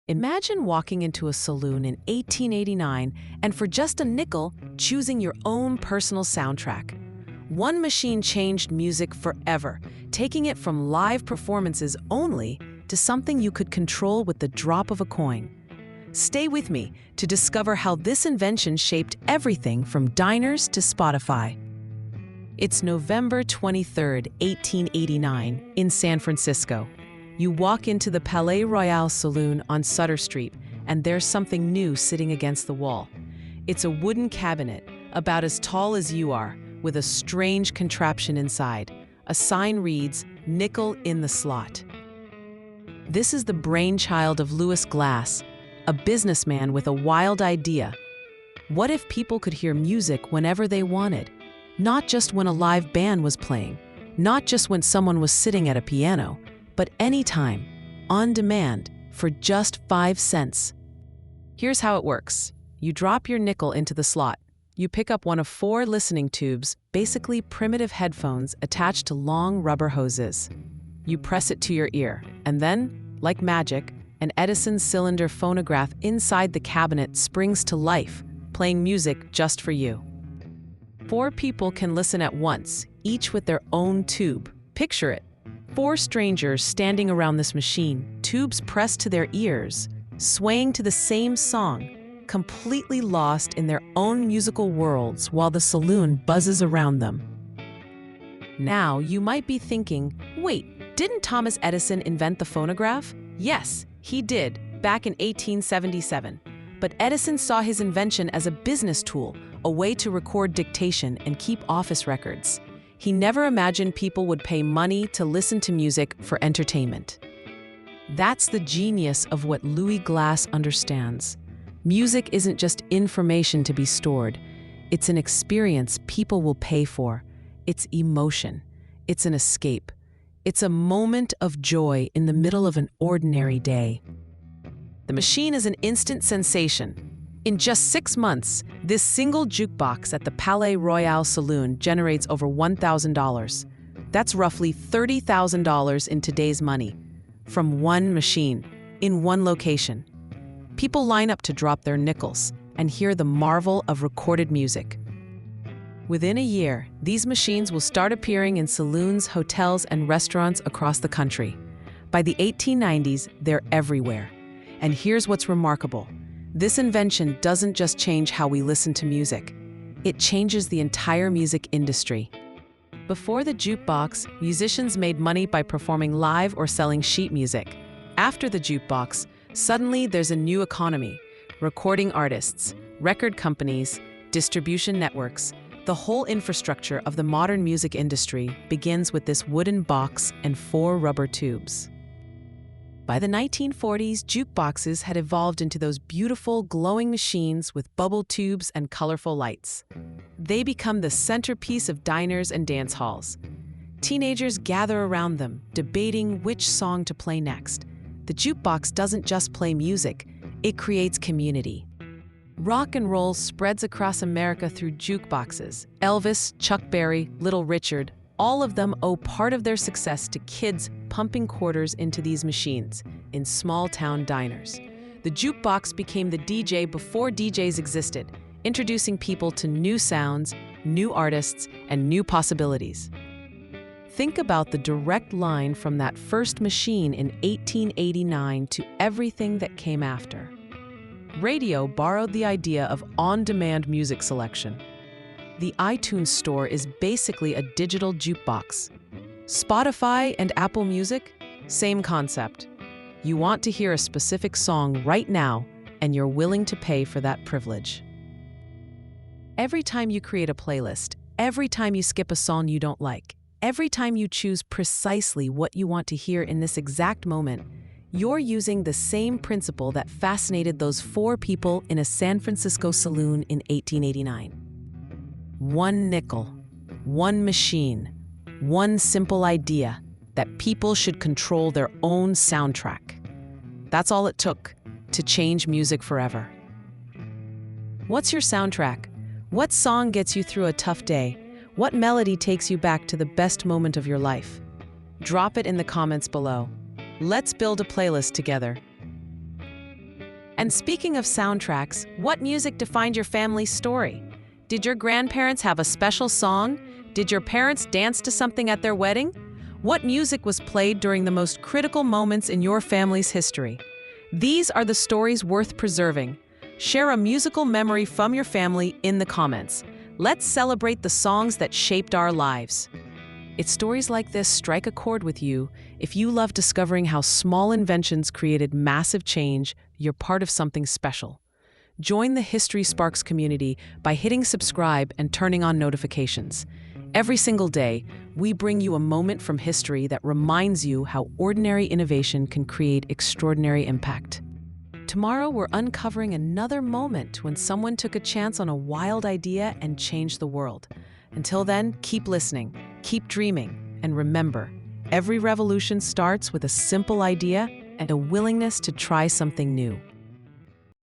Imagine walking into a saloon in 1889 and for just a nickel, choosing your own personal soundtrack. One machine changed music forever, taking it from live performances only to something you could control with the drop of a coin. Stay with me to discover how this invention shaped everything from diners to Spotify. It's November 23rd, 1889, in San Francisco. You walk into the Palais Royal Saloon on Sutter Street, and there's something new sitting against the wall. It's a wooden cabinet, about as tall as you are, with a strange contraption inside. A sign reads, "Nickel in the slot." This is the brainchild of Louis Glass, a businessman with a wild idea. What if people could hear music whenever they wanted? Not just when a live band was playing, not just when someone was sitting at a piano, but anytime, on demand, for just 5 cents. Here's how it works. You drop your nickel into the slot. You pick up one of 4 listening tubes, basically primitive headphones attached to long rubber hoses. You press it to your ear, and then, like magic, an Edison cylinder phonograph inside the cabinet springs to life, playing music just for you. 4 people can listen at once, each with their own tube. Picture it. 4 strangers standing around this machine, tubes pressed to their ears, swaying to the same song, completely lost in their own musical worlds while the saloon buzzes around them. Now, you might be thinking, wait, didn't Thomas Edison invent the phonograph? Yes, he did, back in 1877. But Edison saw his invention as a business tool, a way to record dictation and keep office records. He never imagined people would pay money to listen to music for entertainment. That's the genius of what Louis Glass understands. Music isn't just information to be stored. It's an experience people will pay for. It's emotion. It's an escape. It's a moment of joy in the middle of an ordinary day. The machine is an instant sensation. In just 6 months, this single jukebox at the Palais Royal Saloon generates over $1,000. That's roughly $30,000 in today's money, from one machine, in one location. People line up to drop their nickels and hear the marvel of recorded music. Within a year, these machines will start appearing in saloons, hotels, and restaurants across the country. By the 1890s, they're everywhere. And here's what's remarkable. This invention doesn't just change how we listen to music. It changes the entire music industry. Before the jukebox, musicians made money by performing live or selling sheet music. After the jukebox, suddenly there's a new economy. Recording artists, record companies, distribution networks. The whole infrastructure of the modern music industry begins with this wooden box and 4 rubber tubes. By the 1940s, jukeboxes had evolved into those beautiful, glowing machines with bubble tubes and colorful lights. They become the centerpiece of diners and dance halls. Teenagers gather around them, debating which song to play next. The jukebox doesn't just play music, it creates community. Rock and roll spreads across America through jukeboxes. Elvis, Chuck Berry, Little Richard, all of them owe part of their success to kids pumping quarters into these machines in small-town diners. The jukebox became the DJ before DJs existed, introducing people to new sounds, new artists, and new possibilities. Think about the direct line from that first machine in 1889 to everything that came after. Radio borrowed the idea of on-demand music selection. The iTunes Store is basically a digital jukebox. Spotify and Apple Music, same concept. You want to hear a specific song right now, and you're willing to pay for that privilege. Every time you create a playlist, every time you skip a song you don't like, every time you choose precisely what you want to hear in this exact moment, you're using the same principle that fascinated those 4 people in a San Francisco saloon in 1889. One nickel, one machine, one simple idea that people should control their own soundtrack. That's all it took to change music forever. What's your soundtrack? What song gets you through a tough day? What melody takes you back to the best moment of your life? Drop it in the comments below. Let's build a playlist together. And speaking of soundtracks, what music defined your family's story? Did your grandparents have a special song? Did your parents dance to something at their wedding? What music was played during the most critical moments in your family's history? These are the stories worth preserving. Share a musical memory from your family in the comments. Let's celebrate the songs that shaped our lives. It's stories like this strike a chord with you. If you love discovering how small inventions created massive change, you're part of something special. Join the History Sparks community by hitting subscribe and turning on notifications. Every single day, we bring you a moment from history that reminds you how ordinary innovation can create extraordinary impact. Tomorrow, we're uncovering another moment when someone took a chance on a wild idea and changed the world. Until then, keep listening, keep dreaming, and remember, every revolution starts with a simple idea and a willingness to try something new.